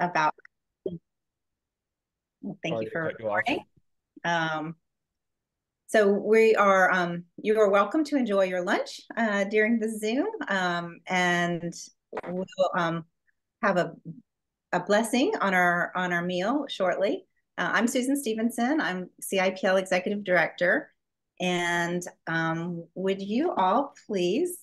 about, well, thank Sorry you to for cut you off. recording. So we are, you are welcome to enjoy your lunch during the Zoom, and we'll have a blessing on our meal shortly. I'm Susan Stevenson. I'm CIPL Executive Director. And would you all please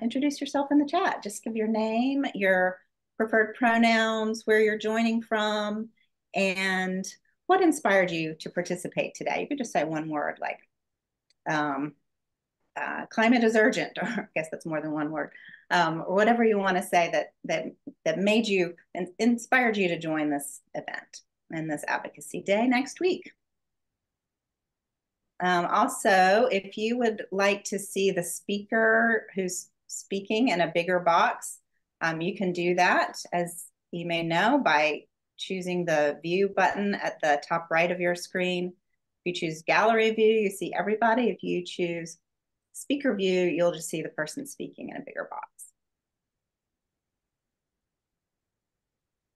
introduce yourself in the chat? Just give your name, your preferred pronouns, where you're joining from, and what inspired you to participate today. You could just say one word like um, climate is urgent, or I guess that's more than one word, or whatever you want to say that made you and inspired you to join this event and this advocacy day next week. Also, if you would like to see the speaker who's speaking in a bigger box, you can do that, as you may know, by choosing the view button at the top right of your screen. If you choose gallery view, you see everybody. If you choose speaker view, you'll just see the person speaking in a bigger box.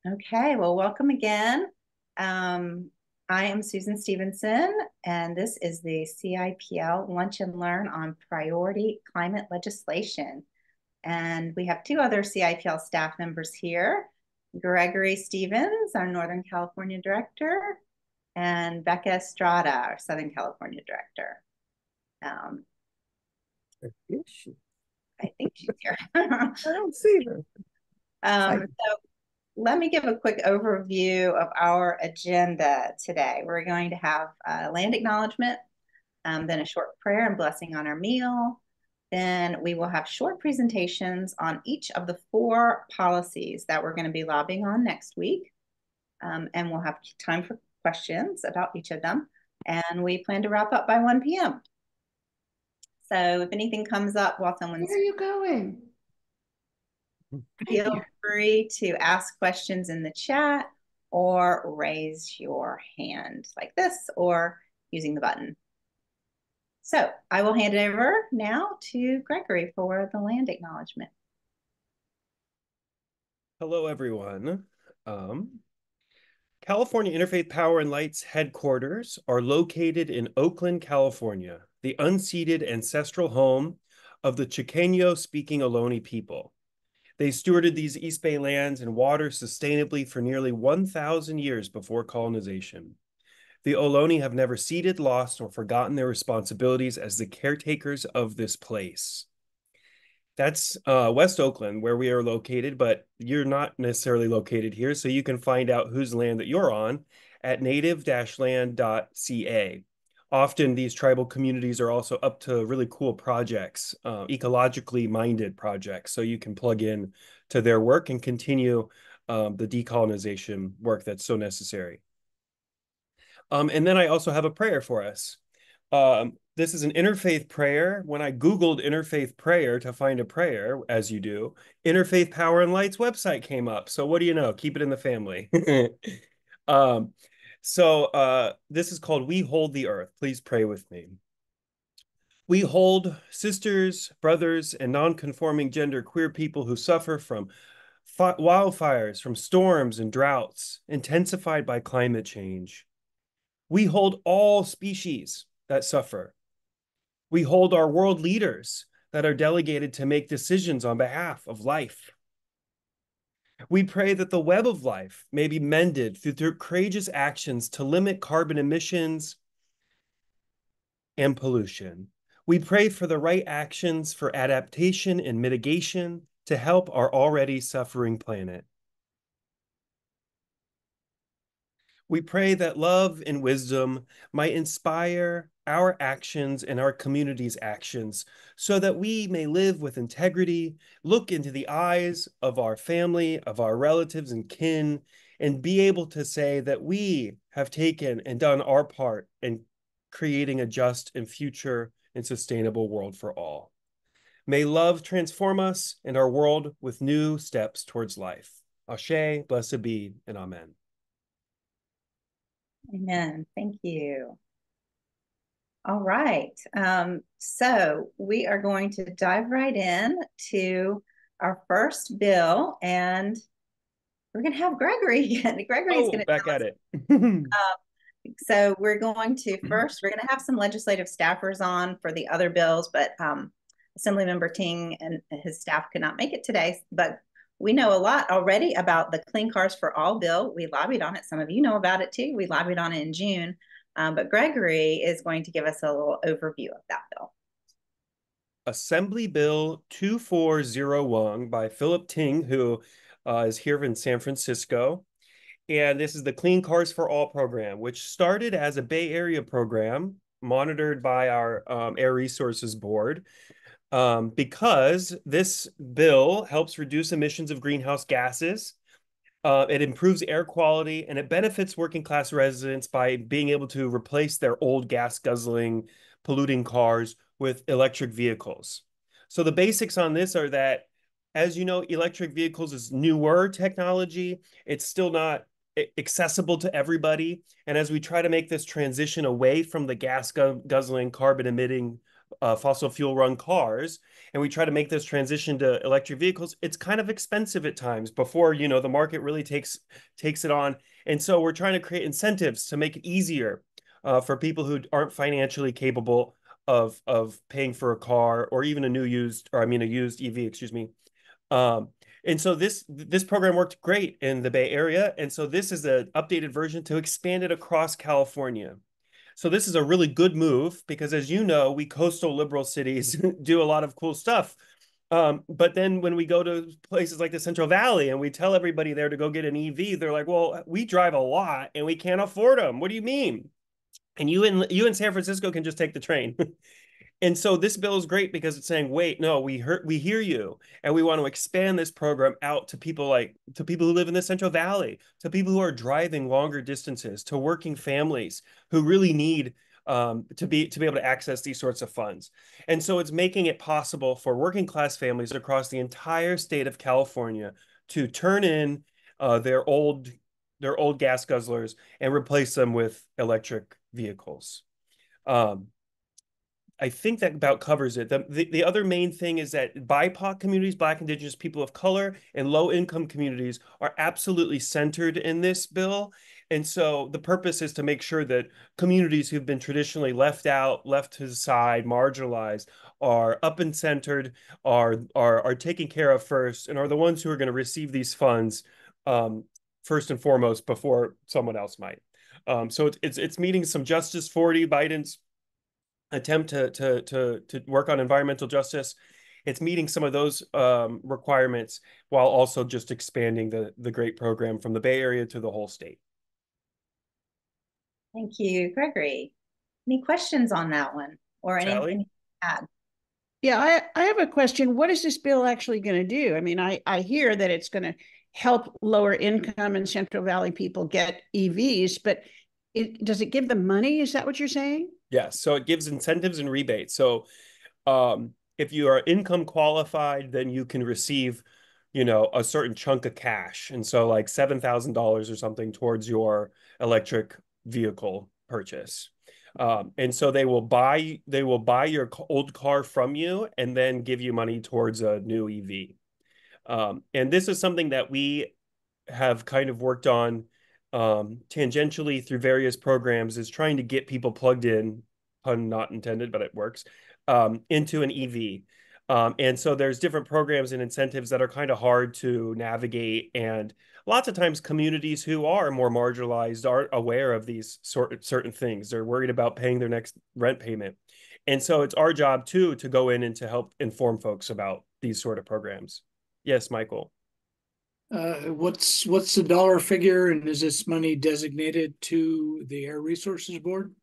Okay, well, welcome again. I am Susan Stevenson, and this is the CIPL Lunch and Learn on Priority Climate Legislation. And we have two other CIPL staff members here, Gregory Stevens, our Northern California Director, and Becca Estrada, our Southern California Director. Is she? I think she's here. I don't see her. So let me give a quick overview of our agenda today. We're going to have a land acknowledgement, then a short prayer and blessing on our meal. Then we will have short presentations on each of the 4 policies that we're going to be lobbying on next week. And we'll have time for questions about each of them. And we plan to wrap up by 1 p.m. So if anything comes up while someone's... Where are you going? Feel free to ask questions in the chat or raise your hand like this or using the button. So I will hand it over now to Gregory for the land acknowledgement. Hello, everyone. California Interfaith Power and Light's headquarters are located in Oakland, California, the unceded ancestral home of the Chicano-speaking Ohlone people. They stewarded these East Bay lands and waters sustainably for nearly 1,000 years before colonization. The Ohlone have never ceded, lost, or forgotten their responsibilities as the caretakers of this place. That's West Oakland, where we are located, but you're not necessarily located here, so you can find out whose land that you're on at native-land.ca. Often these tribal communities are also up to really cool projects, ecologically minded projects, so you can plug in to their work and continue the decolonization work that's so necessary. And then I also have a prayer for us. This is an interfaith prayer. When I Googled interfaith prayer to find a prayer, as you do, Interfaith Power and Light's website came up. So what do you know? Keep it in the family. This is called We Hold the Earth. Please pray with me. We hold sisters, brothers, and non-conforming gender queer people who suffer from wildfires, from storms and droughts, intensified by climate change. We hold all species that suffer. We hold our world leaders that are delegated to make decisions on behalf of life. We pray that the web of life may be mended through courageous actions to limit carbon emissions and pollution. We pray for the right actions for adaptation and mitigation to help our already suffering planet. We pray that love and wisdom might inspire our actions and our community's actions so that we may live with integrity, look into the eyes of our family, of our relatives and kin, and be able to say that we have taken and done our part in creating a just and future and sustainable world for all. May love transform us and our world with new steps towards life. Ashe, blessed be, and amen. Amen. Thank you. All right. So we are going to dive right in to our first bill. And we're going to have Gregory again. Gregory is Oh, going to back at it. So we're going to first, we're going to have some legislative staffers on for the other bills, but Assemblymember Ting and his staff could not make it today. But we know a lot already about the Clean Cars for All bill. We lobbied on it. Some of you know about it too. We lobbied on it in June. But Gregory is going to give us a little overview of that bill. Assembly Bill 2401 by Philip Ting, who is here in San Francisco. And this is the Clean Cars for All program, which started as a Bay Area program monitored by our Air Resources Board, because this bill helps reduce emissions of greenhouse gases. It improves air quality and it benefits working class residents by being able to replace their old gas guzzling, polluting cars with electric vehicles. So the basics on this are that, as you know, electric vehicles is newer technology. It's still not accessible to everybody. And as we try to make this transition away from the gas guzzling, carbon emitting fossil fuel run cars, and we try to make this transition to electric vehicles, it's kind of expensive at times before, you know, the market really takes it on. And so we're trying to create incentives to make it easier for people who aren't financially capable of paying for a car or even a new used, or I mean a used EV, excuse me. Um, and so this program worked great in the Bay Area, and so this is an updated version to expand it across California. So this is a really good move because, as you know, we coastal liberal cities do a lot of cool stuff. But then when we go to places like the Central Valley and we tell everybody there to go get an EV, they're like, well, we drive a lot and we can't afford them. What do you mean? And you in San Francisco can just take the train. And so this bill is great because it's saying, wait, no, we hear you, and we want to expand this program out to people who live in the Central Valley, to people who are driving longer distances, to working families who really need to be able to access these sorts of funds. And so it's making it possible for working class families across the entire state of California to turn in their old gas guzzlers and replace them with electric vehicles. Um, I think that about covers it. The other main thing is that BIPOC communities, Black, Indigenous, people of color, and low income communities are absolutely centered in this bill. And so the purpose is to make sure that communities who've been traditionally left out, left to the side, marginalized, are up and centered, are taken care of first, and are the ones who are going to receive these funds first and foremost before someone else might. So it's meeting some Justice 40, Biden's attempt to work on environmental justice. It's meeting some of those requirements while also just expanding the great program from the Bay Area to the whole state. Thank you, Gregory. Any questions on that one or Sally? anything to add? Yeah, I have a question. What is this bill actually going to do? I mean, I hear that it's going to help lower income and Central Valley people get EVs, but does it give them money? Is that what you're saying? Yes. So it gives incentives and rebates. So if you are income qualified, then you can receive, a certain chunk of cash. And so like $7,000 or something towards your electric vehicle purchase. And so they will buy your old car from you and then give you money towards a new EV. And this is something that we have kind of worked on tangentially through various programs, is trying to get people plugged in, pun not intended, but it works, into an EV. And so there's different programs and incentives that are kind of hard to navigate. And lots of times communities who are more marginalized aren't aware of these certain things. They're worried about paying their next rent payment. And so it's our job too to go in and to help inform folks about these sort of programs. Yes, Michael. What's the dollar figure, and is this money designated to the Air Resources Board?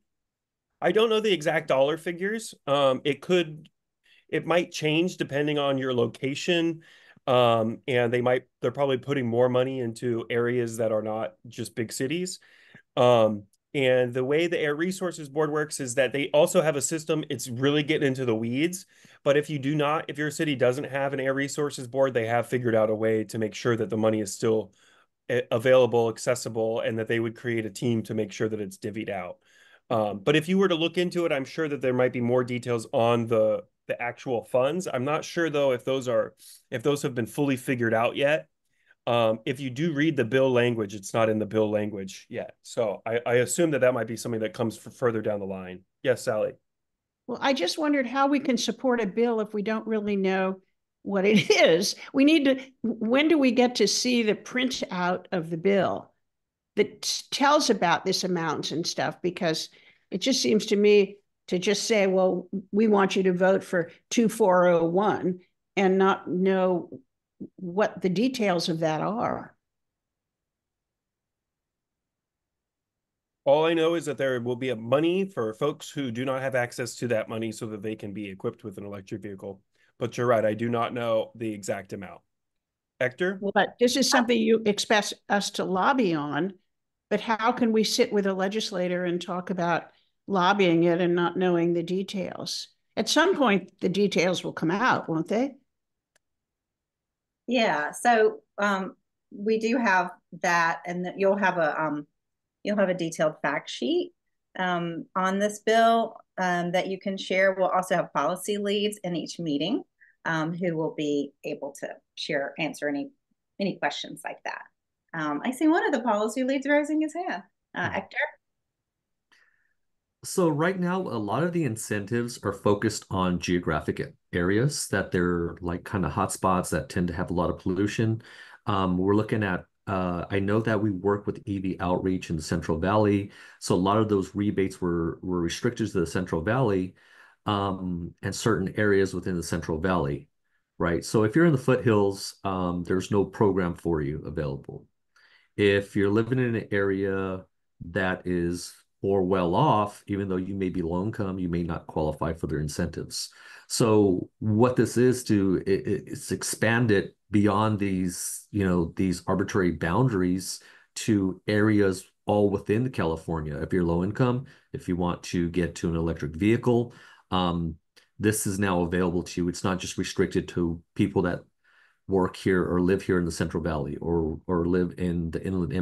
I don't know the exact dollar figures. It might change depending on your location. And they're probably putting more money into areas that are not just big cities. Um, and the way the Air Resources Board works is that they also have a system. It's really getting into the weeds. But if your city doesn't have an Air Resources Board, they have figured out a way to make sure that the money is still available, accessible, and that they would create a team to make sure that it's divvied out. But if you were to look into it, I'm sure that there might be more details on the actual funds. I'm not sure though if those have been fully figured out yet. If you do read the bill language, it's not in the bill language yet. So I assume that might be something that comes further down the line. Yes, Sally. Well, I just wondered how we can support a bill if we don't really know what it is. We need to, when do we get to see the printout of the bill that tells about this amounts and stuff? Because it just seems to me to just say, well, we want you to vote for 2401 and not know what the details of that are. All I know is that there will be a money for folks who do not have access to that money so that they can be equipped with an electric vehicle. But you're right, I do not know the exact amount. Hector? Well, but this is something you expect us to lobby on, but how can we sit with a legislator and talk about lobbying it and not knowing the details? At some point, the details will come out, won't they? Yeah, so we do have that, and you'll have a detailed fact sheet on this bill that you can share. We'll also have policy leads in each meeting who will be able to answer any questions like that. I see one of the policy leads raising his hand. Hector? So right now, a lot of the incentives are focused on geographic areas that they're like kind of hotspots that tend to have a lot of pollution. We're looking at, I know that we work with EV outreach in the Central Valley. So a lot of those rebates were restricted to the Central Valley and certain areas within the Central Valley, right? So if you're in the foothills, there's no program for you available. If you're living in an area that is more well off, even though you may be low income, you may not qualify for their incentives. So what this is it's expand it beyond these, these arbitrary boundaries to areas all within California. If you're low income, if you want to get to an electric vehicle, this is now available to you. It's not just restricted to people that work here or live here in the Central Valley or live in the Inland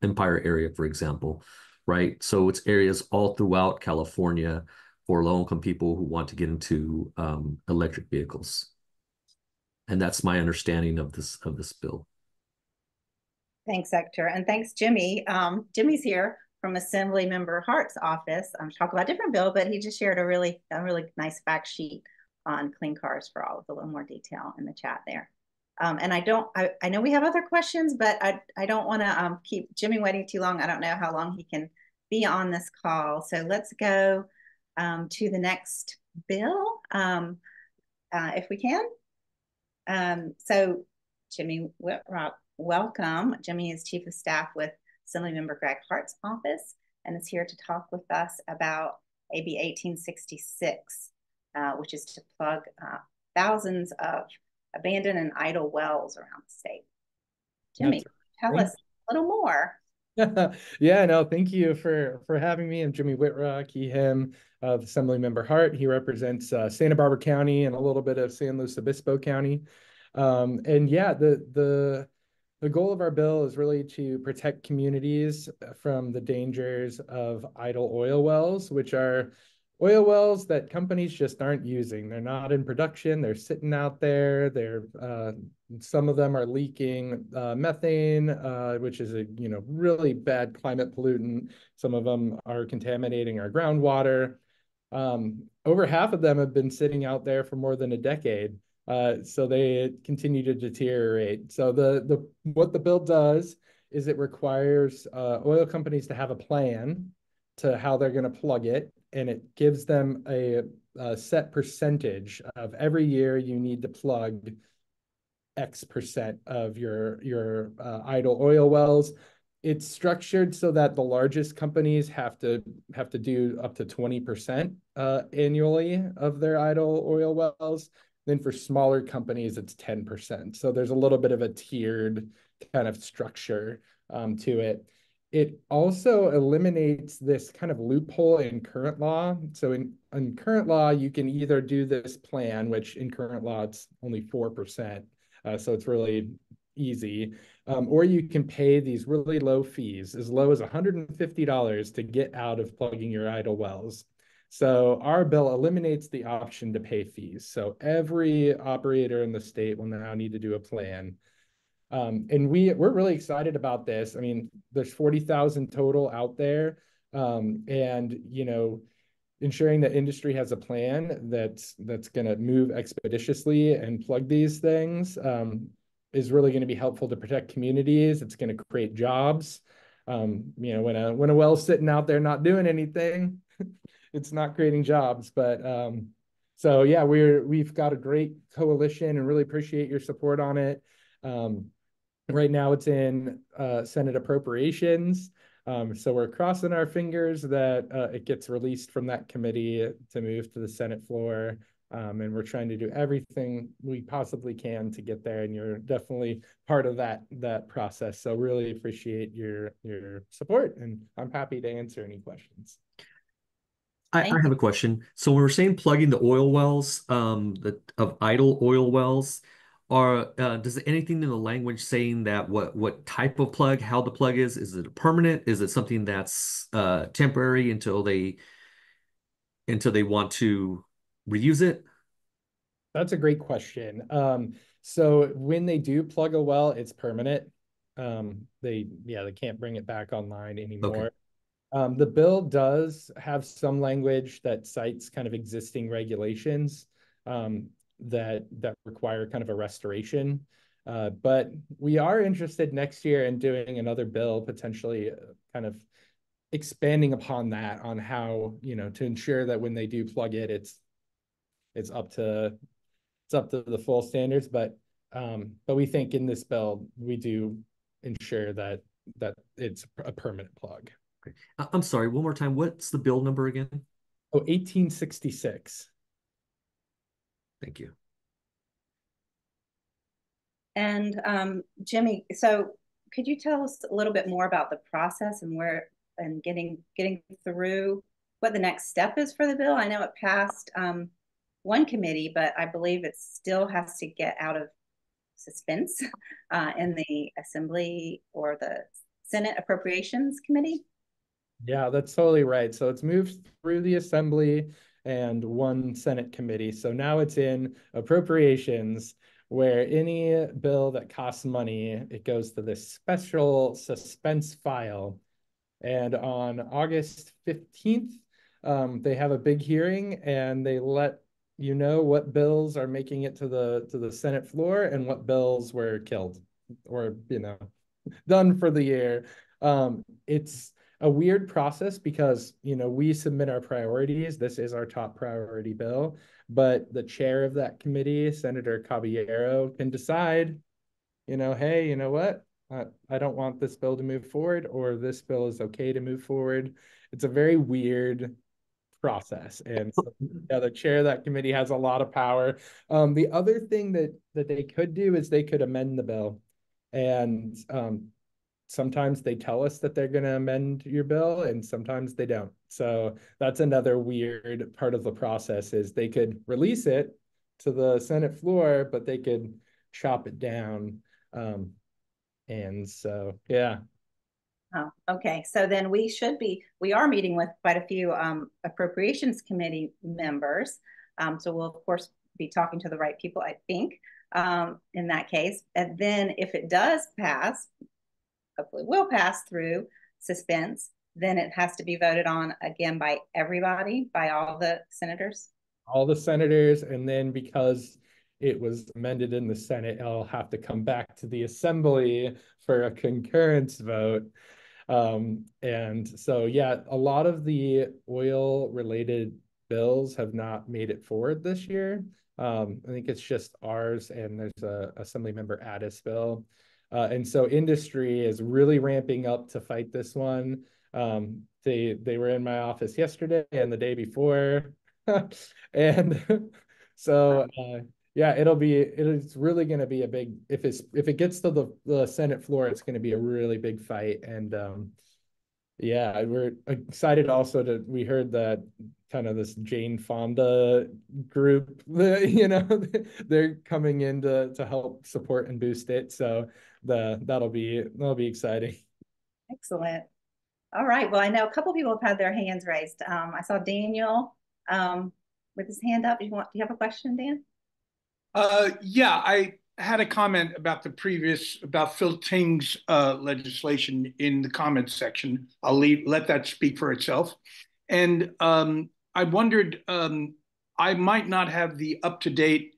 Empire area, for example, right? So it's areas all throughout California for low-income people who want to get into electric vehicles. And that's my understanding of this bill. Thanks, Hector. And thanks, Jimmy. Jimmy's here from Assembly Member Hart's office. I'm talking about a different bill, but he just shared a really nice fact sheet on clean cars for all with a little more detail in the chat there. And I know we have other questions, but I don't want to keep Jimmy waiting too long. I don't know how long he can be on this call. So let's go to the next bill if we can. So Jimmy Whitrock, welcome. Jimmy is Chief of Staff with Assemblymember Greg Hart's office and is here to talk with us about AB 1866, which is to plug thousands of abandoned and idle wells around the state. Jimmy, tell us a little more. Yeah, no, thank you for having me. I'm Jimmy Whitrock, he, him, of Assemblymember Hart. He represents Santa Barbara County and a little bit of San Luis Obispo County. And yeah, the goal of our bill is really to protect communities from the dangers of idle oil wells, which are oil wells that companies just aren't using. They're not in production. They're sitting out there. Some of them are leaking methane, which is a really bad climate pollutant. Some of them are contaminating our groundwater. Over half of them have been sitting out there for more than a decade. So they continue to deteriorate. So what the bill does is it requires oil companies to have a plan to how they're going to plug it, and it gives them a set percentage of every year you need to plug X percent of your idle oil wells. It's structured so that the largest companies have to do up to 20% annually of their idle oil wells. Then for smaller companies, it's 10%. So there's a little bit of a tiered kind of structure to it. It also eliminates this kind of loophole in current law. So in current law, you can either do this plan, which in current law, it's only 4%. So it's really easy. Or you can pay these really low fees, as low as $150 to get out of plugging your idle wells. So our bill eliminates the option to pay fees. So every operator in the state will now need to do a plan. And we're really excited about this. I mean, there's 40,000 total out there. And, you know, ensuring that industry has a plan that's going to move expeditiously and plug these things is really going to be helpful to protect communities. It's going to create jobs. You know, when a well's sitting out there not doing anything, it's not creating jobs. But so yeah, we've got a great coalition and really appreciate your support on it. Right now it's in Senate appropriations. So we're crossing our fingers that it gets released from that committee to move to the Senate floor. And we're trying to do everything we possibly can to get there. And you're definitely part of that process. So really appreciate your support. And I'm happy to answer any questions. I have a question. So when we're saying plugging the oil wells, of idle oil wells, does anything in the language saying that what type of plug, how the plug is? Is it a permanent? Is it something that's temporary until they want to reuse it? That's a great question. So when they do plug a well, it's permanent. They can't bring it back online anymore. Okay. The bill does have some language that cites kind of existing regulations that require kind of a restoration. But we are interested next year in doing another bill, potentially kind of expanding upon that on how, you know, to ensure that when they do plug it, it's up to the full standards. But we think in this bill we do ensure that it's a permanent plug. Okay. I'm sorry, one more time. What's the bill number again? Oh, 1866. Thank you. And Jimmy, so could you tell us a little bit more about the process and getting through what the next step is for the bill? I know it passed one committee, but I believe it still has to get out of suspense in the Assembly or the Senate Appropriations Committee. Yeah, that's totally right. So it's moved through the Assembly and one Senate committee. So now it's in appropriations, where any bill that costs money, it goes to this special suspense file. And on August 15th, they have a big hearing and they let you know what bills are making it to the Senate floor and what bills were killed or, you know, done for the year. It's a weird process because, you know, we submit our priorities. This is our top priority bill, but the chair of that committee, Senator Caballero, can decide, you know, hey, you know what? I don't want this bill to move forward, or this bill is okay to move forward. It's a very weird process. And so, yeah, the chair of that committee has a lot of power. The other thing that they could do is they could amend the bill. And sometimes they tell us that they're going to amend your bill and sometimes they don't. So that's another weird part of the process is they could release it to the Senate floor, but they could chop it down. And so, yeah. Oh, okay. So then we are meeting with quite a few Appropriations Committee members. So we'll, of course, be talking to the right people, I think, in that case. And then if it does pass, hopefully will pass through suspense, then it has to be voted on again by everybody, by all the senators. All the senators, and then because it was amended in the Senate, it'll have to come back to the Assembly for a concurrence vote. And so, yeah, a lot of the oil related bills have not made it forward this year. I think it's just ours, and there's a Assembly Member Addis bill. And so industry is really ramping up to fight this one. They were in my office yesterday and the day before. And so yeah, it's really going to be a big, if it gets to the Senate floor, it's going to be a really big fight. And yeah, we're excited also we heard that kind of this Jane Fonda group, you know, they're coming in to help support and boost it. So that'll be exciting. Excellent. All right. Well, I know a couple people have had their hands raised. I saw Daniel with his hand up. Do you have a question, Dan? Yeah, had a comment about the previous, about Phil Ting's legislation in the comments section. I'll let that speak for itself. And I wondered, I might not have the up-to-date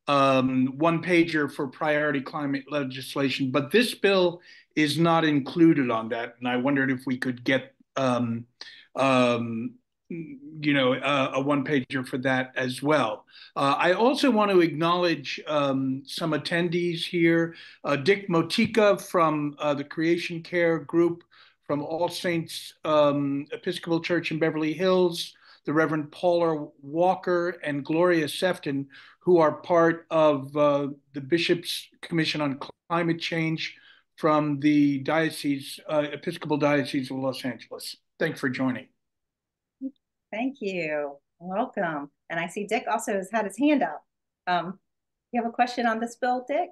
one pager for priority climate legislation, but this bill is not included on that. And I wondered if we could get um, a one pager for that as well. I also want to acknowledge some attendees here. Dick Motika from the Creation Care Group from All Saints Episcopal Church in Beverly Hills, the Reverend Paula Walker and Gloria Sefton, who are part of the Bishop's Commission on Climate Change from the Episcopal Diocese of Los Angeles. Thanks for joining. Thank you. Welcome. And I see Dick also has had his hand up. You have a question on this bill, Dick?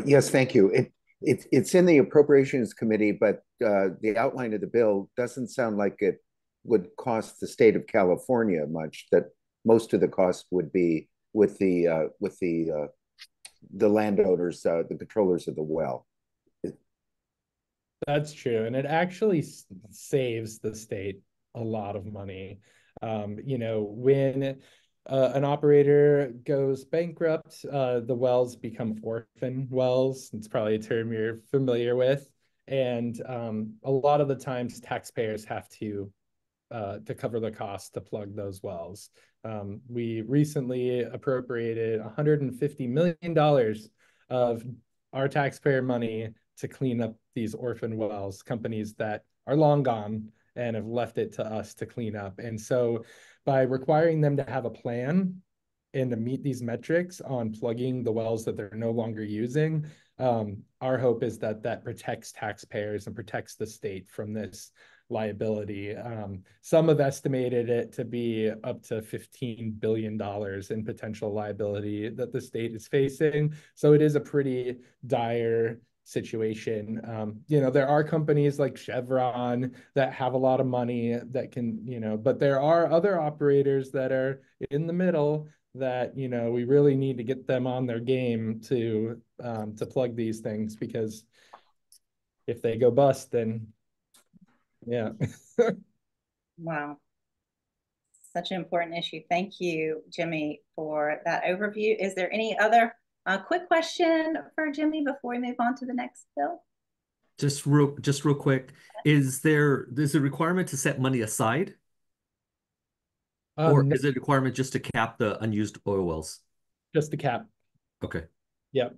Yes, thank you. It's in the Appropriations Committee, but the outline of the bill doesn't sound like it would cost the state of California much. That most of the cost would be with the landowners, the controllers of the well. That's true, and it actually saves the state a lot of money. When an operator goes bankrupt, the wells become orphan wells. It's probably a term you're familiar with. And a lot of the times taxpayers have to cover the cost to plug those wells. We recently appropriated $150 million of our taxpayer money to clean up these orphan wells, companies that are long gone and have left it to us to clean up. And so by requiring them to have a plan and to meet these metrics on plugging the wells that they're no longer using, our hope is that that protects taxpayers and protects the state from this liability. Some have estimated it to be up to $15 billion in potential liability that the state is facing. So it is a pretty dire situation. There are companies like Chevron that have a lot of money that can, but there are other operators that are in the middle that, we really need to get them on their game to plug these things, because if they go bust, then yeah. Wow. Such an important issue. Thank you, Jimmy, for that overview. Is there any other quick question for Jimmy before we move on to the next bill? Just real quick, is there a requirement to set money aside? Or No, is it a requirement just to cap the unused oil wells? just the cap. Okay. Yep.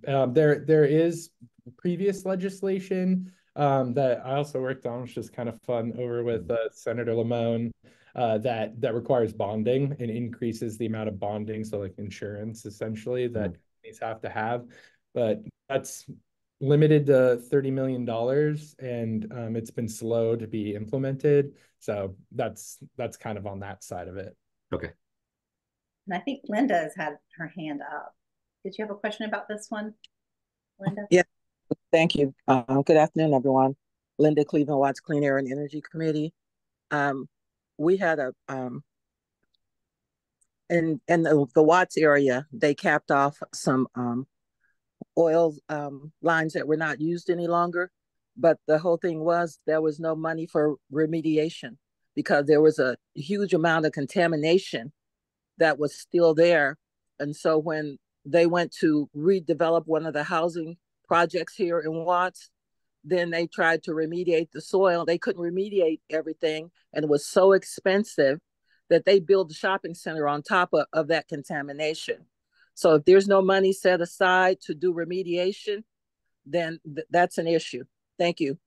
There is previous legislation that I also worked on, which is kind of fun, over with Senator Lamone, that requires bonding and increases the amount of bonding, so like insurance essentially that companies have to have. But that's limited to $30 million, and it's been slow to be implemented. So that's kind of on that side of it. Okay. And I think Linda has had her hand up. Did you have a question about this one, Linda? Yeah, thank you. Good afternoon, everyone. Linda Cleveland Watts, Clean Air and Energy Committee. We had in the Watts area, they capped off some oil lines that were not used any longer. But the whole thing was there was no money for remediation because there was a huge amount of contamination that was still there. And so when they went to redevelop one of the housing projects here in Watts, then they tried to remediate the soil. They couldn't remediate everything, and it was so expensive that they built a shopping center on top of that contamination. So if there's no money set aside to do remediation, then that's an issue. Thank you.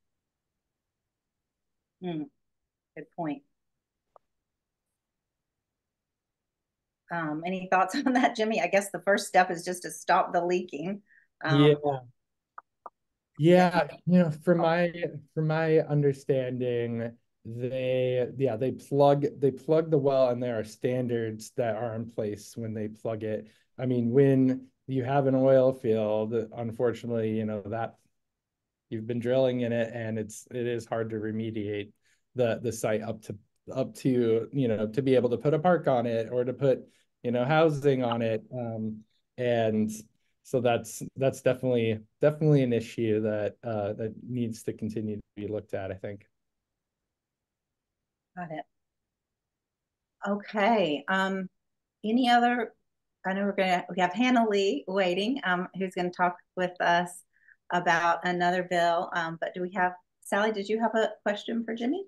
Good point. Any thoughts on that, Jimmy? I guess the first step is just to stop the leaking. Yeah. From my understanding, they plug the well, and there are standards that are in place when they plug it. I mean, when you have an oil field, unfortunately, that you've been drilling in it, and it is hard to remediate the site up to to be able to put a park on it or to put housing on it. And So that's definitely an issue that that needs to continue to be looked at, I think. Got it. Okay. Any other? I know we have Hannah Lee waiting, who's going to talk with us about another bill. But do we have Sally? Did you have a question for Jimmy?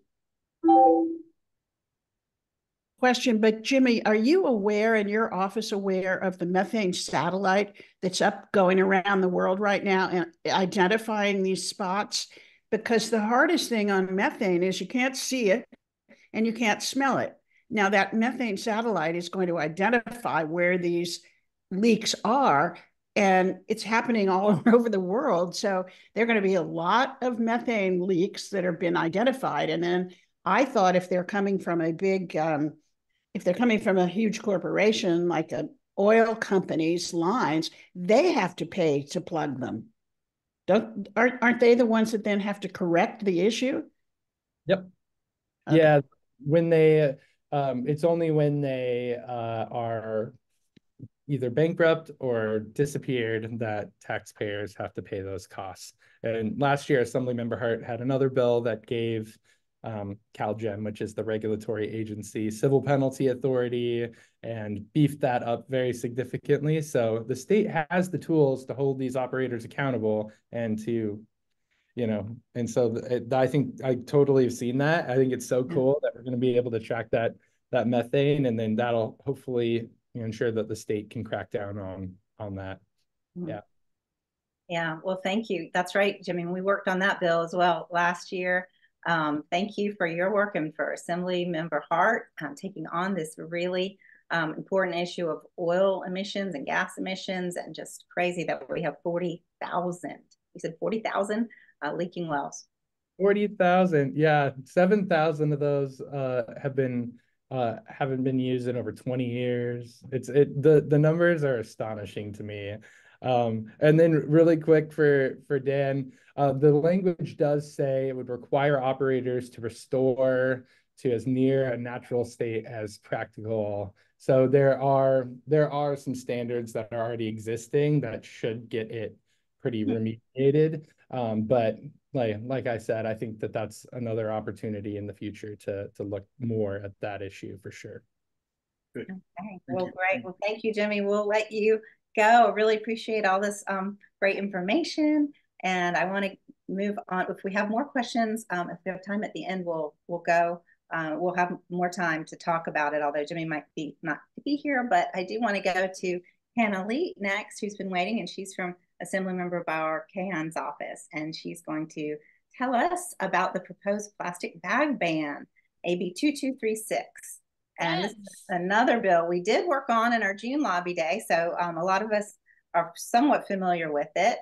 Question, but Jimmy, are you aware, in your office aware of the methane satellite that's up going around the world right now and identifying these spots? Because the hardest thing on methane is you can't see it and you can't smell it. Now, that methane satellite is going to identify where these leaks are, and it's happening all over the world. So there are going to be a lot of methane leaks that have been identified. And then I thought if they're coming from a big, if they're coming from a huge corporation like an oil company's lines, they have to pay to plug them. Aren't they the ones that then have to correct the issue? Yep. Okay. Yeah, when they it's only when they are either bankrupt or disappeared that taxpayers have to pay those costs. And last year, Assemblymember Hart had another bill that gave CalGEM, which is the regulatory agency, civil penalty authority, and beefed that up very significantly. So the state has the tools to hold these operators accountable and to, you know, and so I think I totally have seen that. I think it's so cool that we're going to be able to track that methane, and then that'll hopefully ensure that the state can crack down on that. Yeah. Yeah, well, thank you. That's right, Jimmy. We worked on that bill as well last year. Thank you for your work and for Assembly Member Hart taking on this really important issue of oil emissions and gas emissions, and just crazy that we have 40,000. You said 40,000 leaking wells. 40,000. Yeah, 7,000 of those haven't been used in over 20 years. The numbers are astonishing to me. And then really quick for Dan, the language does say it would require operators to restore to as near a natural state as practical. So there are some standards that are already existing that should get it pretty remediated. But like I said, I think that's another opportunity in the future to look more at that issue for sure. Good. Okay. Well, great. Well, thank you, Jimmy. We'll let you go. I really appreciate all this great information. And I want to move on. If we have more questions, if we have time at the end, we'll go. We'll have more time to talk about it, although Jimmy might be not be here. But I do want to go to Hannah Lee next, who's been waiting, and she's from Assemblymember Bauer Cahan's office, and she's going to tell us about the proposed plastic bag ban, AB 2236. And this is another bill we did work on in our June lobby day. So a lot of us are somewhat familiar with it.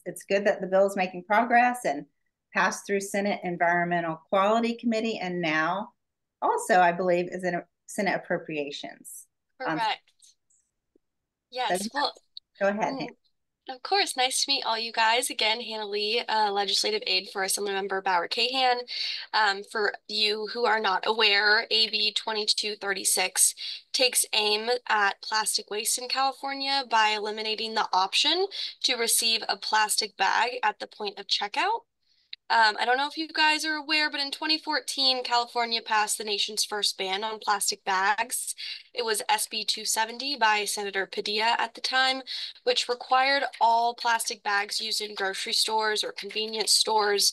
It's good that the bill is making progress and passed through Senate Environmental Quality Committee, and now also, I believe, is in Senate Appropriations. Correct. Yes. So, Well, go ahead. of course. Nice to meet all you guys. Again, Hannah Lee, legislative aide for Assemblymember Bauer Cahan. For you who are not aware, AB 2236 takes aim at plastic waste in California by eliminating the option to receive a plastic bag at the point of checkout. I don't know if you guys are aware, but in 2014, California passed the nation's first ban on plastic bags. It was SB 270 by Senator Padilla at the time, which required all plastic bags used in grocery stores or convenience stores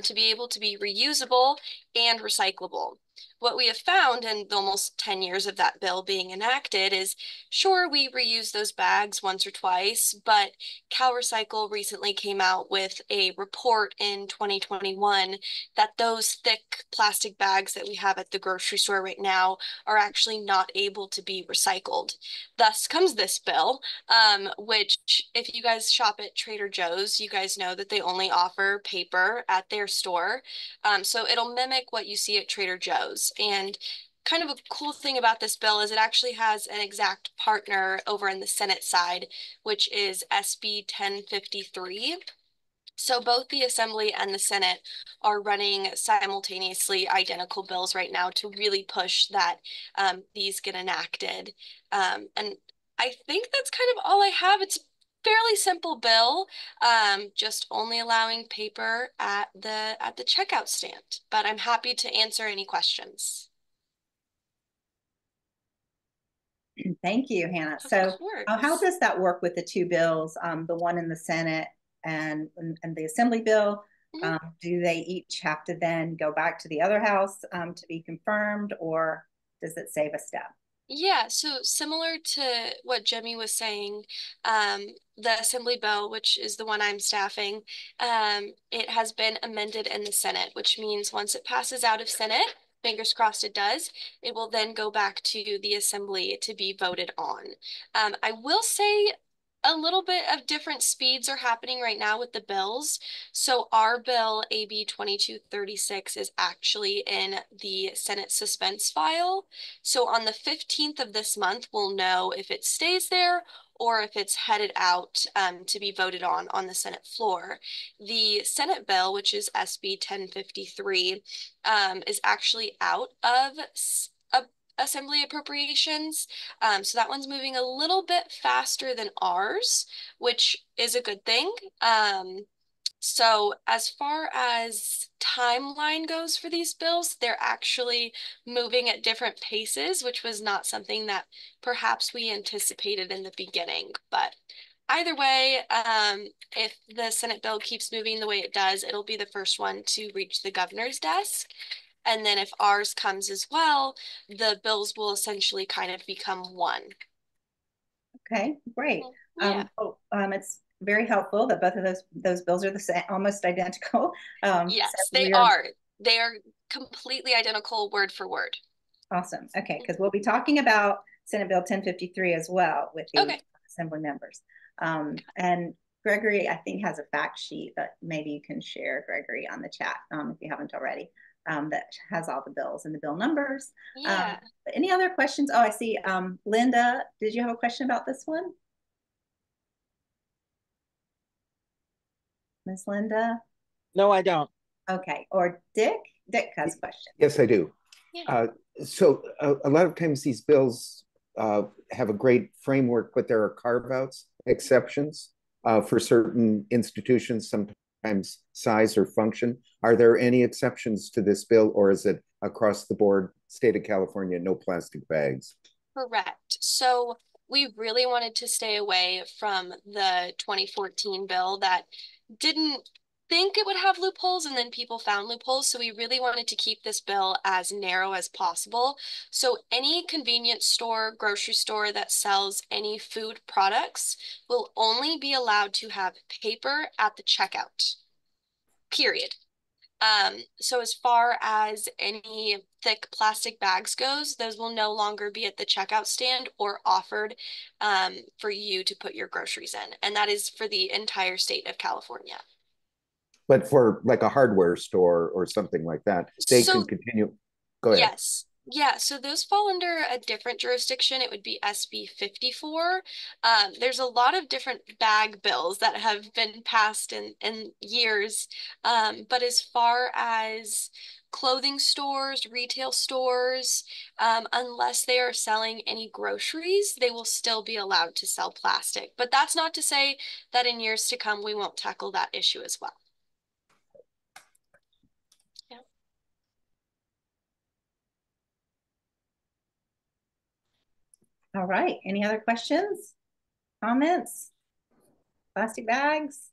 to be able to be reusable and recyclable. What we have found in the almost 10 years of that bill being enacted is, sure, we reuse those bags once or twice, but CalRecycle recently came out with a report in 2021 that those thick plastic bags that we have at the grocery store right now are actually not able to be recycled. Thus comes this bill, which if you guys shop at Trader Joe's, you guys know that they only offer paper at their store. So it'll mimic what you see at Trader Joe's. And kind of a cool thing about this bill is it actually has an exact partner over in the Senate side, which is SB 1053. So both the Assembly and the Senate are running simultaneously identical bills right now to really push that these get enacted. And I think that's kind of all I have. It's fairly simple bill, just only allowing paper at the checkout stand. But I'm happy to answer any questions. Thank you, Hannah. Of So, how course. does that work with the two bills, the one in the Senate and the Assembly bill? Mhm. Do they each have to then go back to the other house to be confirmed, or does it save a step? Yeah, so similar to what Jimmy was saying, the Assembly bill, which is the one I'm staffing, it has been amended in the Senate, which means once it passes out of Senate, fingers crossed it does, it will then go back to the Assembly to be voted on. I will say a little bit of different speeds are happening right now with the bills. So our bill, AB 2236, is actually in the Senate suspense file. So on the 15th of this month, we'll know if it stays there or if it's headed out to be voted on the Senate floor. The Senate bill, which is SB 1053, is actually out of Assembly appropriations. So that one's moving a little bit faster than ours, which is a good thing. So as far as timeline goes for these bills, they're actually moving at different paces, which was not something that perhaps we anticipated in the beginning. But either way, if the Senate bill keeps moving the way it does, it'll be the first one to reach the governor's desk. And then if ours comes as well, the bills will essentially kind of become one. Okay, great. Yeah. It's very helpful that both of those bills are the same, almost identical. So Yes, they we are are. They are completely identical word for word. awesome. Okay, because we'll be talking about Senate Bill 1053 as well with the Okay. Assembly members. And Gregory, I think, has a fact sheet that maybe you can share, Gregory, on the chat if you haven't already, that has all the bills and the bill numbers. Yeah. Any other questions? Oh, I see. Linda, did you have a question about this one? Miss Linda? No, I don't. Okay, or Dick? Dick has questions. Yes, I do. Yeah. So a lot of times these bills have a great framework, but there are carve-outs, exceptions for certain institutions, sometimes size or function. Are there any exceptions to this bill, or is it across the board, state of California, no plastic bags? Correct. So we really wanted to stay away from the 2014 bill that didn't think it would have loopholes and then people found loopholes. So we really wanted to keep this bill as narrow as possible. So any convenience store, grocery store that sells any food products will only be allowed to have paper at the checkout, period. So as far as any thick plastic bags goes, those will no longer be at the checkout stand or offered for you to put your groceries in. And that is for the entire state of California. But for like a hardware store or something like that, they can So continue. Go ahead. yes. Yeah, so those fall under a different jurisdiction. It would be SB 54. There's a lot of different bag bills that have been passed in years. But as far as clothing stores, retail stores, unless they are selling any groceries, they will still be allowed to sell plastic. But that's not to say that in years to come, we won't tackle that issue as well. Yeah. All right. Any other questions, comments? Plastic bags?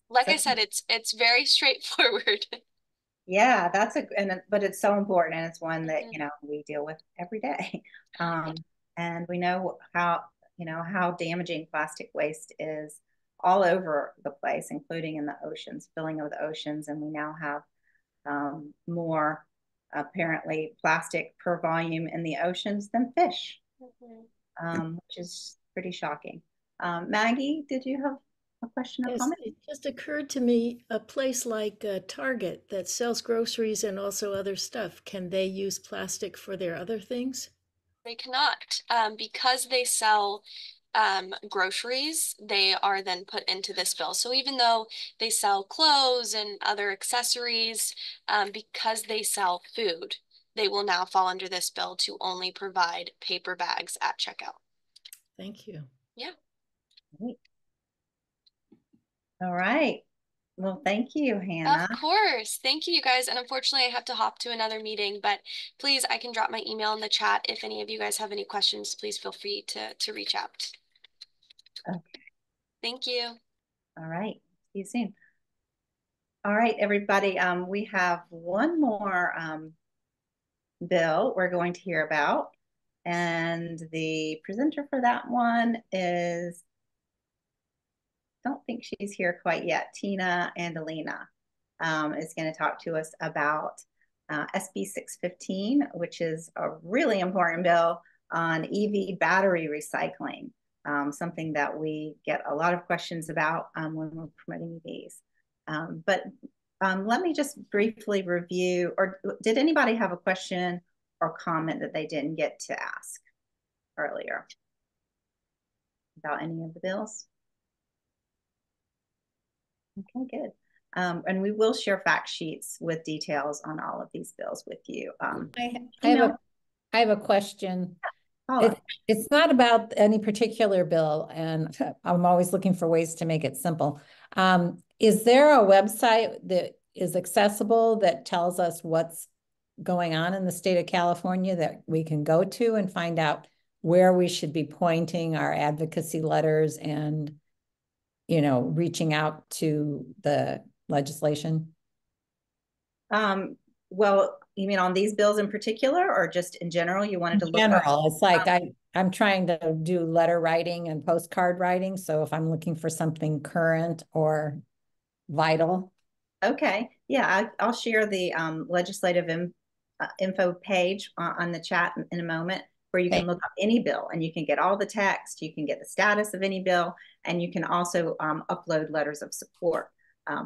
Like So, I said, it's very straightforward. yeah, but it's so important, and it's one that Mhm. we deal with every day. Yeah. And we know how damaging plastic waste is all over the place, including in the oceans, filling of the oceans, and we now have more apparently plastic per volume in the oceans than fish, Mhm. which is pretty shocking. Maggie, did you have a question or Yes, comment? it just occurred to me, a place like Target that sells groceries and also other stuff, can they use plastic for their other things? They cannot, because they sell groceries, they are then put into this bill. So even though they sell clothes and other accessories, because they sell food, they will now fall under this bill to only provide paper bags at checkout. Thank you. Yeah. Great. All right. Well, thank you, Hannah. Of course. Thank you, you guys. And unfortunately, I have to hop to another meeting, but please, I can drop my email in the chat. If any of you guys have any questions, please feel free to reach out. Okay. Thank you. All right. See you soon. All right, everybody. We have one more bill we're going to hear about. And the presenter for that one is, don't think she's here quite yet, Tina Andalina is going to talk to us about SB 615, which is a really important bill on EV battery recycling, something that we get a lot of questions about when we're promoting EVs. But let me just briefly review, or did anybody have a question or comment that they didn't get to ask earlier about any of the bills? Okay, good. And we will share fact sheets with details on all of these bills with you. I have a question. Paula. It's not about any particular bill, and I'm always looking for ways to make it simple. Is there a website that is accessible that tells us what's going on in the state of California that we can go to and find out where we should be pointing our advocacy letters and, you know, reaching out to the legislation? Well, you mean on these bills in particular, or just in general? You wanted to look up? General, it's like I'm trying to do letter writing and postcard writing. So if I'm looking for something current or vital. Okay, yeah, I'll share the legislative info page on the chat in a moment, where you can look up any bill and you can get all the text, you can get the status of any bill, and you can also upload letters of support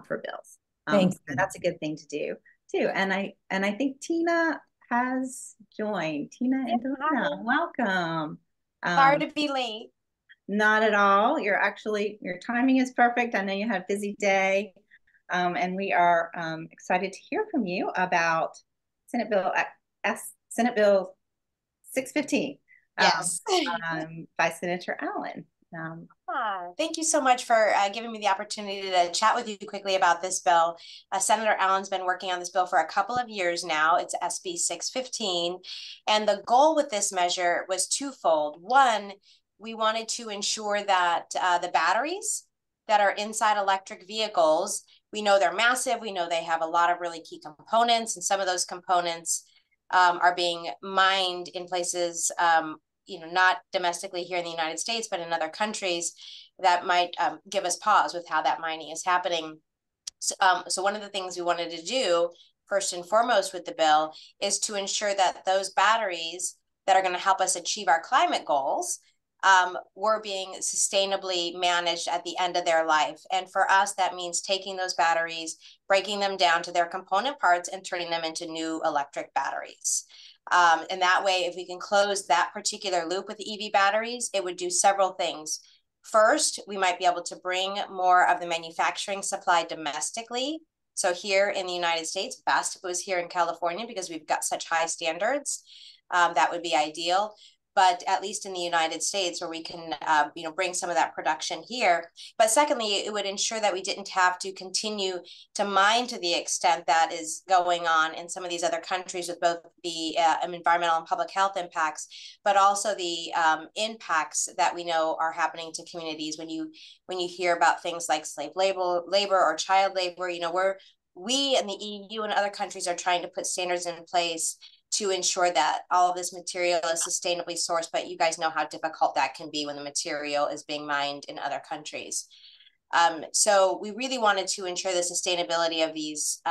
for bills. Thanks. So that's a good thing to do too. And I think Tina has joined. Tina and Delina, welcome. Sorry to be late. Not at all. Your timing is perfect. I know you had a busy day. And we are excited to hear from you about Senate Bill 615. Yes. By Senator Allen. Thank you so much for giving me the opportunity to chat with you quickly about this bill. Senator Allen's been working on this bill for a couple of years now. It's SB 615. And the goal with this measure was twofold. One, we wanted to ensure that the batteries that are inside electric vehicles, we know they're massive. We know they have a lot of really key components, and some of those components are being mined in places, not domestically here in the United States, but in other countries that might give us pause with how that mining is happening. So one of the things we wanted to do, first and foremost with the bill, is to ensure that those batteries that are going to help us achieve our climate goals were being sustainably managed at the end of their life. And for us, that means taking those batteries, breaking them down to their component parts, and turning them into new electric batteries. And that way, if we can close that particular loop with the EV batteries, it would do several things. First, we might be able to bring more of the manufacturing supply domestically. So here in the United States, best if it was here in California because we've got such high standards. That would be ideal. But at least in the United States, where we can, bring some of that production here. But secondly, it would ensure that we didn't have to continue to mine to the extent that is going on in some of these other countries with both the environmental and public health impacts, but also the impacts that we know are happening to communities. When you hear about things like slave labor or child labor, we in the EU and other countries are trying to put standards in place to ensure that all of this material is sustainably sourced, but you guys know how difficult that can be when the material is being mined in other countries. So we really wanted to ensure the sustainability of these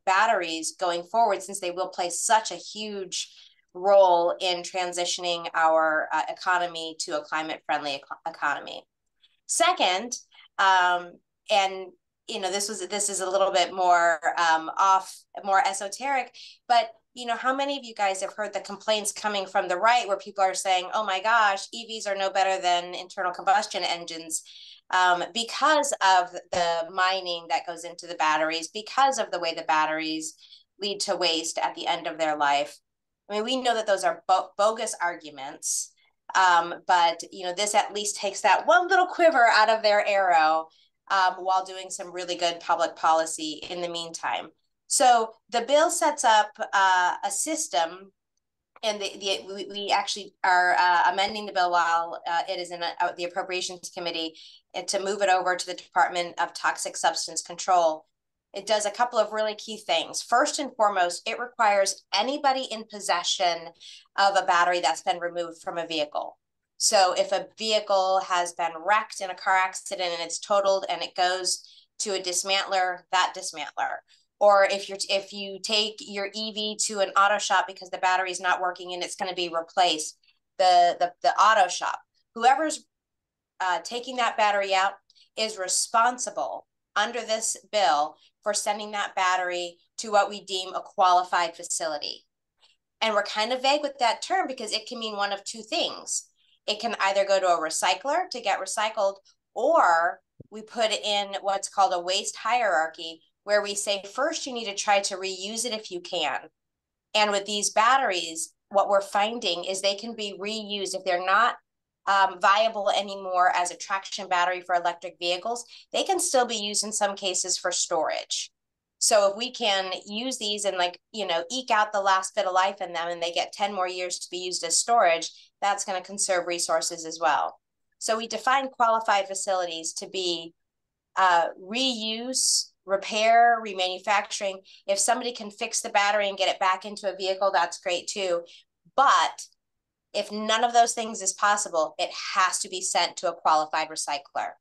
batteries going forward, since they will play such a huge role in transitioning our economy to a climate-friendly economy. Second, this is a little bit more more esoteric, but how many of you guys have heard the complaints coming from the right where people are saying, oh my gosh, EVs are no better than internal combustion engines because of the mining that goes into the batteries, because of the way the batteries lead to waste at the end of their life. I mean, we know that those are bogus arguments. But this at least takes that one little quiver out of their arrow while doing some really good public policy in the meantime. So the bill sets up a system, and we actually are amending the bill while it is in the Appropriations Committee, and to move it over to the Department of Toxic Substance Control. It does a couple of really key things. First and foremost, it requires anybody in possession of a battery that's been removed from a vehicle. So if a vehicle has been wrecked in a car accident and it's totaled and it goes to a dismantler, that dismantler. Or if you take your EV to an auto shop because the battery is not working and it's going to be replaced, the auto shop, whoever's taking that battery out is responsible under this bill for sending that battery to what we deem a qualified facility. And we're kind of vague with that term because it can mean one of two things. It can either go to a recycler to get recycled, or we put in what's called a waste hierarchy, where we say, first, you need to try to reuse it if you can. And with these batteries, what we're finding is they can be reused if they're not viable anymore as a traction battery for electric vehicles. They can still be used in some cases for storage. So if we can use these and eke out the last bit of life in them and they get 10 more years to be used as storage, that's going to conserve resources as well. So we define qualified facilities to be reuse, repair, remanufacturing. If somebody can fix the battery and get it back into a vehicle, that's great too. But if none of those things is possible, it has to be sent to a qualified recycler.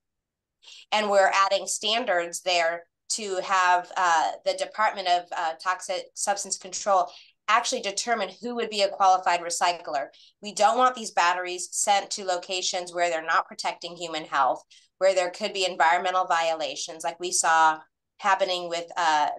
And we're adding standards there to have the Department of Toxic Substance Control actually determine who would be a qualified recycler. We don't want these batteries sent to locations where they're not protecting human health, where there could be environmental violations, like we saw happening with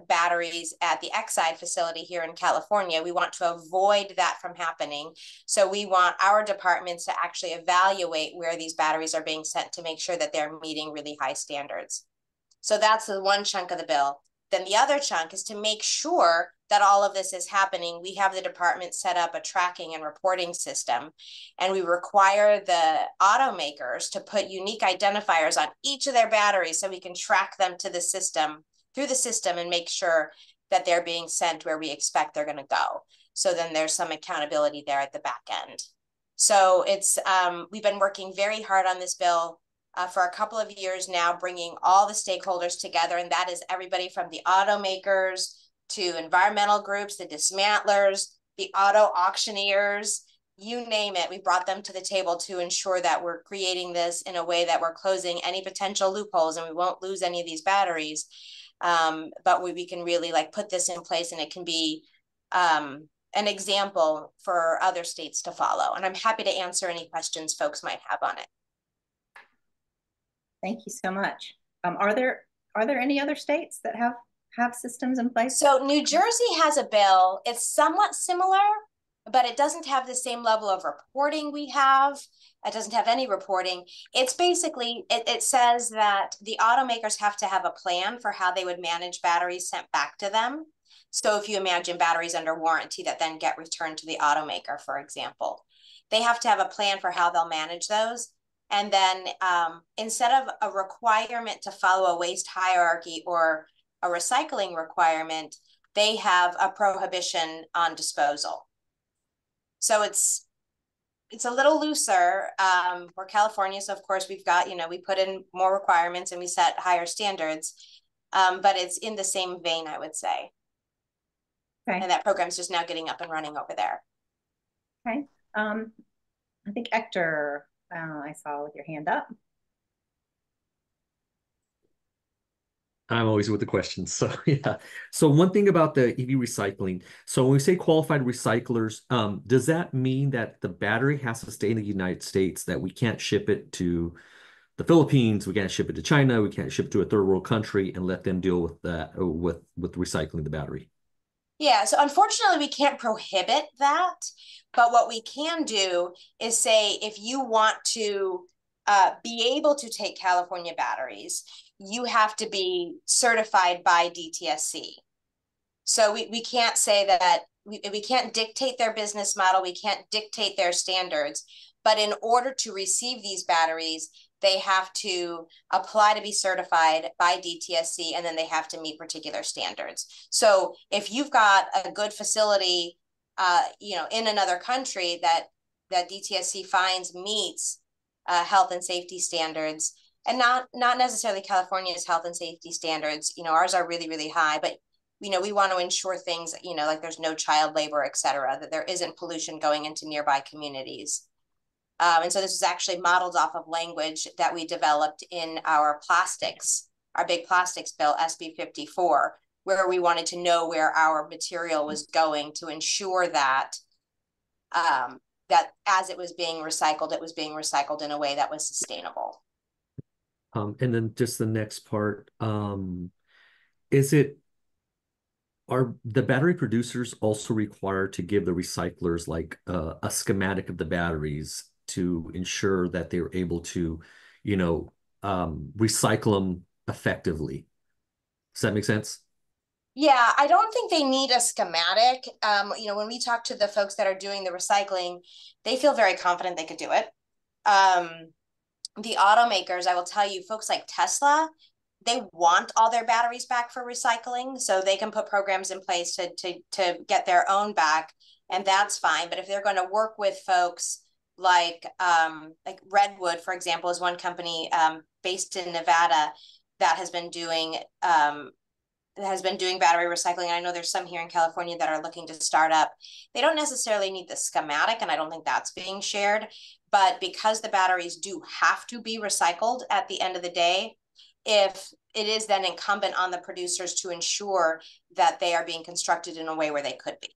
batteries at the Exide facility here in California. We want to avoid that from happening. So we want our departments to actually evaluate where these batteries are being sent to make sure that they're meeting really high standards. So that's the one chunk of the bill. Then the other chunk is to make sure that all of this is happening. We have the department set up a tracking and reporting system, and we require the automakers to put unique identifiers on each of their batteries so we can track them to the system, through the system, and make sure that they're being sent where we expect they're going to go. So then there's some accountability there at the back end. So it's we've been working very hard on this bill for a couple of years now, bringing all the stakeholders together, and that is everybody from the automakers to environmental groups, the dismantlers, the auto auctioneers, you name it. We brought them to the table to ensure that we're creating this in a way that we're closing any potential loopholes and we won't lose any of these batteries. But we can really put this in place, and it can be an example for other states to follow. And I'm happy to answer any questions folks might have on it. Thank you so much. Are there any other states that have systems in place? So New Jersey has a bill. It's somewhat similar, but it doesn't have the same level of reporting we have. It doesn't have any reporting. It's basically, it says that the automakers have to have a plan for how they would manage batteries sent back to them. So if you imagine batteries under warranty that then get returned to the automaker, for example, they have to have a plan for how they'll manage those. And then instead of a requirement to follow a waste hierarchy or a recycling requirement, they have a prohibition on disposal. So it's a little looser for California. So of course we've got, we put in more requirements and we set higher standards, but it's in the same vein, I would say. Okay. And that program's just now getting up and running over there. Okay. I think Hector, I saw with your hand up. I'm always with the questions. So yeah. So one thing about the EV recycling. So when we say qualified recyclers, does that mean that the battery has to stay in the United States, that we can't ship it to the Philippines, we can't ship it to China, we can't ship it to a third world country and let them deal with that, with recycling the battery? Yeah, so unfortunately we can't prohibit that, but what we can do is say, if you want to be able to take California batteries, you have to be certified by DTSC. So we can't say that, we can't dictate their business model, we can't dictate their standards, But in order to receive these batteries, they have to apply to be certified by DTSC, and then they have to meet particular standards. So if you've got a good facility, in another country that DTSC finds meets health and safety standards, and not necessarily California's health and safety standards, ours are really, really high, but we want to ensure things, like there's no child labor, et cetera, that there isn't pollution going into nearby communities. And so this is actually modeled off of language that we developed in our big plastics bill, SB 54, where we wanted to know where our material was going to ensure that that as it was being recycled in a way that was sustainable. And then just the next part, are the battery producers also required to give the recyclers like a schematic of the batteries to ensure that they're able to, recycle them effectively? Does that make sense? Yeah, I don't think they need a schematic. When we talk to the folks that are doing the recycling, they feel very confident they could do it. The automakers, I will tell you, folks like Tesla, they want all their batteries back for recycling, so they can put programs in place to get their own back, and that's fine. But if they're going to work with folks like Redwood, for example, is one company based in Nevada that has been doing battery recycling. I know there's some here in California that are looking to start up. They don't necessarily need the schematic, and I don't think that's being shared. But because the batteries do have to be recycled at the end of the day, if it is then incumbent on the producers to ensure that they are being constructed in a way where they could be.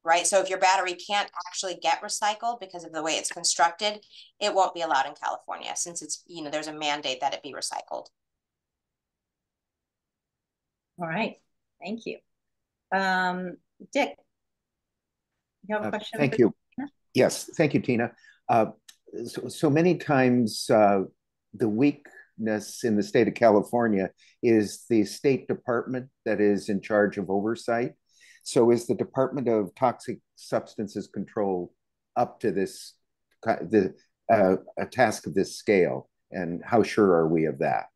Right? So if your battery can't actually get recycled because of the way it's constructed, it won't be allowed in California, since it's, there's a mandate that it be recycled. All right. Thank you. Dick, you have a question? Thank you. Yes, thank you, Tina. So many times the weakness in the state of California is the State Department that is in charge of oversight. So is the Department of Toxic Substances Control up to this, a task of this scale? And how sure are we of that?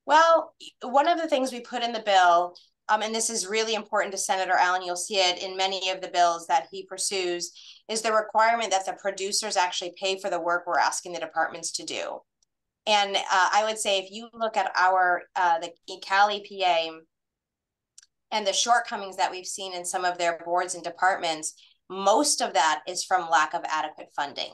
Well, one of the things we put in the bill, and this is really important to Senator Allen, you'll see it in many of the bills that he pursues, is the requirement that the producers actually pay for the work we're asking the departments to do. And I would say if you look at the Cal EPA and the shortcomings that we've seen in some of their boards and departments, most of that is from lack of adequate funding.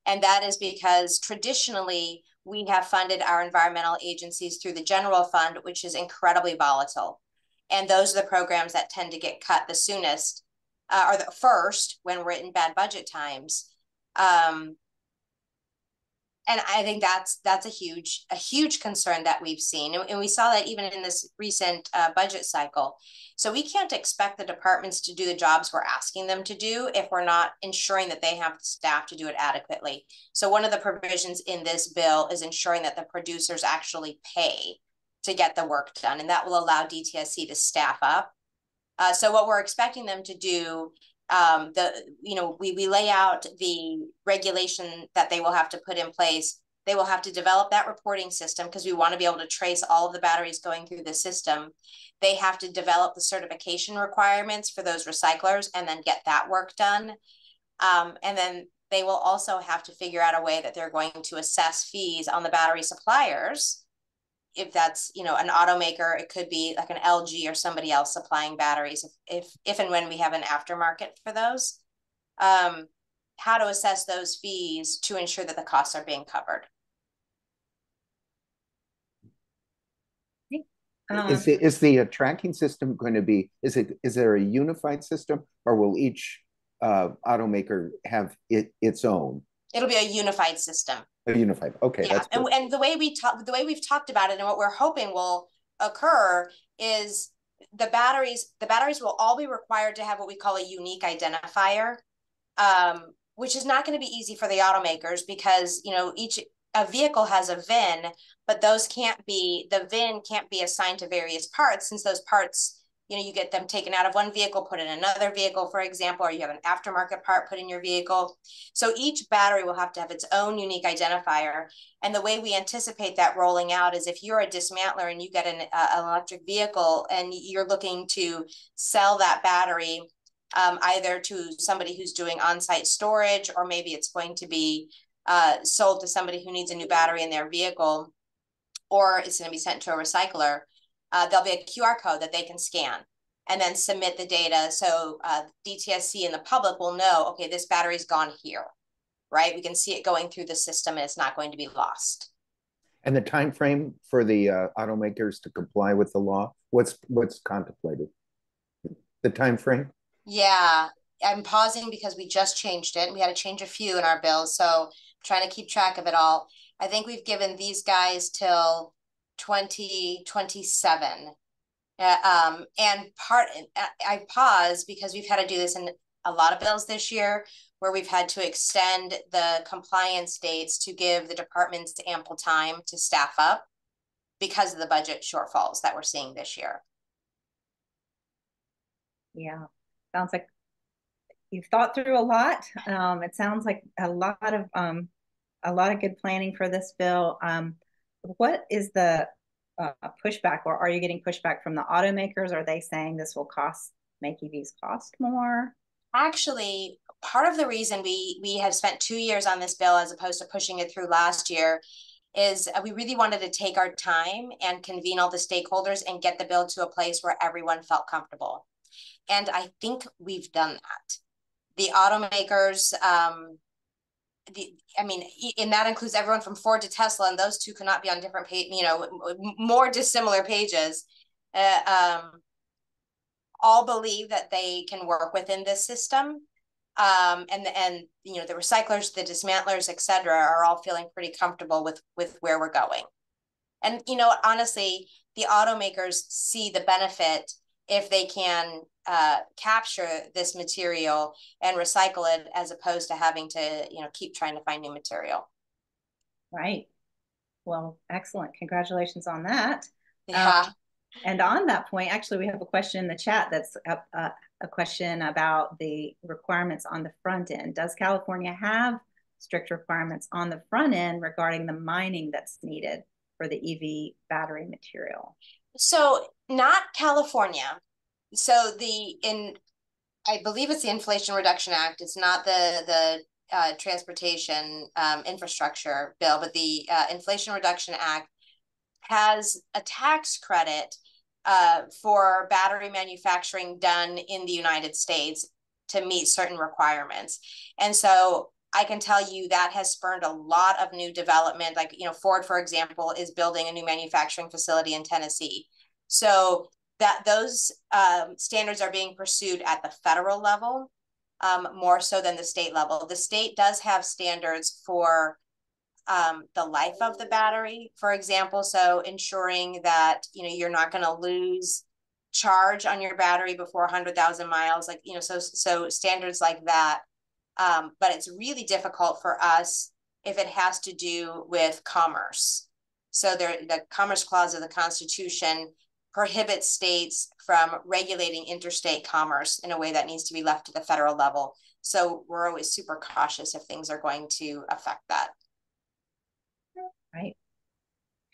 And that is because traditionally, we have funded our environmental agencies through the general fund, which is incredibly volatile. And those are the programs that tend to get cut the soonest, or the first when we're in bad budget times. And I think that's a huge concern that we've seen. And we saw that even in this recent budget cycle. So we can't expect the departments to do the jobs we're asking them to do if we're not ensuring that they have the staff to do it adequately. So one of the provisions in this bill is ensuring that the producers actually pay to get the work done. And that will allow DTSC to staff up. So what we're expecting them to do, we lay out the regulation that they will have to put in place. They will have to develop that reporting system because we want to be able to trace all of the batteries going through the system. They have to develop the certification requirements for those recyclers and then get that work done. And then they will also have to figure out a way that they're going to assess fees on the battery suppliers. If that's, an automaker, it could be like an LG or somebody else supplying batteries if and when we have an aftermarket for those. How to assess those fees to ensure that the costs are being covered. Is the tracking system going to be, is there a unified system, or will each automaker have its own? It'll be a unified system. Unified. Okay. Yeah. And the way we've talked about it and what we're hoping will occur is the batteries will all be required to have what we call a unique identifier, which is not going to be easy for the automakers because, a vehicle has a VIN, but the VIN can't be assigned to various parts since those parts you get them taken out of one vehicle, put in another vehicle, for example, or you have an aftermarket part put in your vehicle. So each battery will have to have its own unique identifier. And the way we anticipate that rolling out is if you're a dismantler and you get an electric vehicle and you're looking to sell that battery either to somebody who's doing on-site storage, or maybe it's going to be sold to somebody who needs a new battery in their vehicle, or it's going to be sent to a recycler, there'll be a QR code that they can scan and then submit the data. So DTSC and the public will know, okay, this battery's gone here, right? We can see it going through the system and it's not going to be lost. And the time frame for the automakers to comply with the law, what's contemplated? The time frame? Yeah, I'm pausing because we just changed it. We had to change a few in our bills, so I'm trying to keep track of it all. I think we've given these guys till 2027. And I pause because we've had to do this in a lot of bills this year, where we've had to extend the compliance dates to give the departments ample time to staff up because of the budget shortfalls that we're seeing this year. Yeah, sounds like you've thought through a lot. It sounds like a lot of good planning for this bill. What is the pushback, or are you getting pushback from the automakers? Are they saying this will make EVs cost more? Actually, part of the reason we have spent 2 years on this bill as opposed to pushing it through last year is we really wanted to take our time and convene all the stakeholders and get the bill to a place where everyone felt comfortable. And I think we've done that. The automakers, and that includes everyone from Ford to Tesla, and those two cannot be on different more dissimilar pages. All believe that they can work within this system. And the recyclers, the dismantlers, et cetera, are all feeling pretty comfortable with where we're going. And, honestly, the automakers see the benefit if they can capture this material and recycle it, as opposed to having to, keep trying to find new material. Right. Well, excellent. Congratulations on that. Yeah. And on that point, actually, we have a question in the chat that's a question about the requirements on the front end. Does California have strict requirements on the front end regarding the mining that's needed for the EV battery material? So not California. So I believe it's the Inflation Reduction Act. It's not the transportation infrastructure bill, but the Inflation Reduction Act has a tax credit for battery manufacturing done in the United States to meet certain requirements. And so I can tell you that has spurred a lot of new development. Like, Ford, for example, is building a new manufacturing facility in Tennessee. So that those standards are being pursued at the federal level more so than the state level. The state does have standards for the life of the battery, for example. So ensuring that, you're not going to lose charge on your battery before 100,000 miles, so standards like that. But it's really difficult for us if it has to do with commerce. So the Commerce Clause of the Constitution prohibits states from regulating interstate commerce in a way that needs to be left to the federal level. So we're always super cautious if things are going to affect that. Right.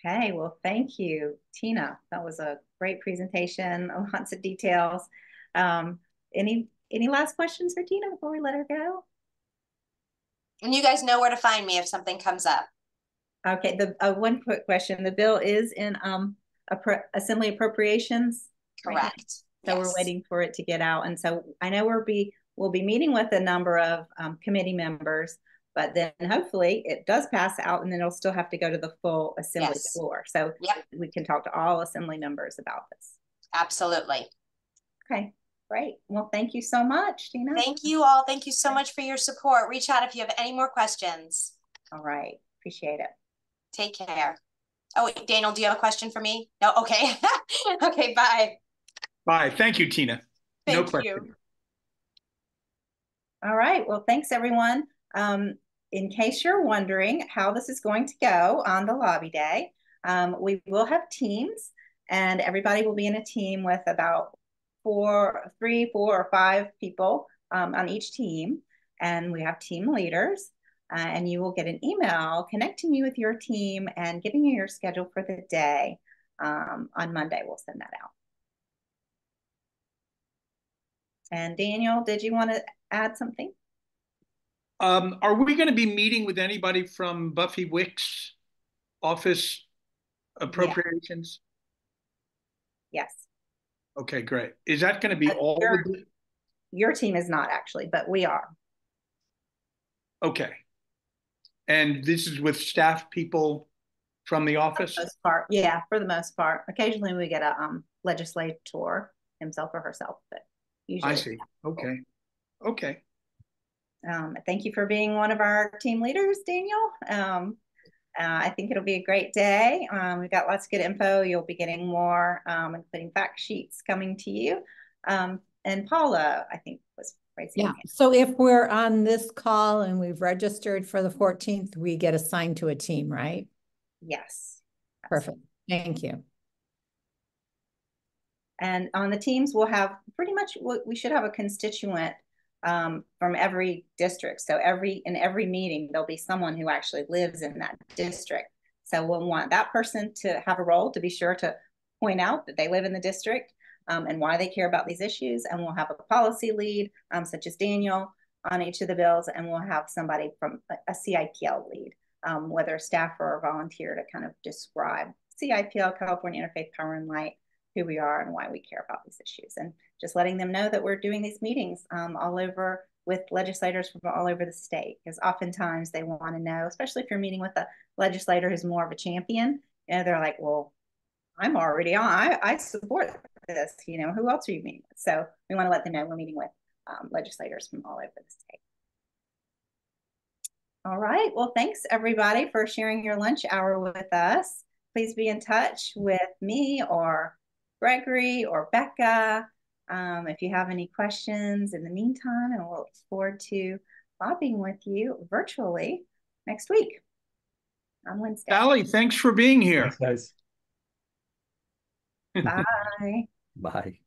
Okay, well, thank you, Tina. That was a great presentation, lots of details. Any last questions for Tina before we let her go? And you guys know where to find me if something comes up. Okay, the one quick question. The bill is in Assembly Appropriations. Correct. Right, so yes, we're waiting for it to get out. And so I know we'll be meeting with a number of committee members, but then hopefully it does pass out, and then it'll still have to go to the full Assembly floor. So we can talk to all Assembly members about this. Absolutely. Okay, great. Well, thank you so much, Tina. Thank you all. Thank you so much for your support. Reach out if you have any more questions. All right. Appreciate it. Take care. Oh, wait, Daniel, do you have a question for me? No? Okay. Okay, bye. Bye. Thank you, Tina. Thank you. All right. Well, thanks, everyone. In case you're wondering how this is going to go on the lobby day, we will have teams, and everybody will be in a team with about three, four, or five people on each team, and we have team leaders. And you will get an email connecting you with your team and giving you your schedule for the day. On Monday, we'll send that out. And Daniel, did you want to add something? Are we going to be meeting with anybody from Buffy Wick's office appropriations? Yes. Okay, great. Is that going to be all the... Your team is not actually, but we are. Okay. And this is with staff people from the office? For the most part, yeah, for the most part. Occasionally we get a legislator himself or herself, but usually. I see. Okay. Okay. Thank you for being one of our team leaders, Daniel. I think it'll be a great day. We've got lots of good info. You'll be getting more, including fact sheets coming to you. And Paula, I think, was raising her hand. So if we're on this call and we've registered for the 14th, we get assigned to a team, right? Yes. Perfect. Thank you. And on the teams, we'll have pretty much, we should have a constituent from every district. So in every meeting, there'll be someone who actually lives in that district. So we'll want that person to have a role to be sure to point out that they live in the district and why they care about these issues. And we'll have a policy lead, such as Daniel, on each of the bills. And we'll have somebody from a CIPL lead, whether a staff or a volunteer, to kind of describe CIPL, California Interfaith Power and Light, who we are and why we care about these issues, and just letting them know that we're doing these meetings all over with legislators from all over the state, because oftentimes they want to know, especially if you're meeting with a legislator who's more of a champion, they're like, well, I'm already on, I support this, who else are you meeting with? So we want to let them know we're meeting with legislators from all over the state. All right, well, thanks everybody for sharing your lunch hour with us. Please be in touch with me or Gregory or Becca if you have any questions in the meantime, and we'll look forward to lobbying with you virtually next week on Wednesday. Sally, thanks for being here. Thanks, guys. Bye. Bye.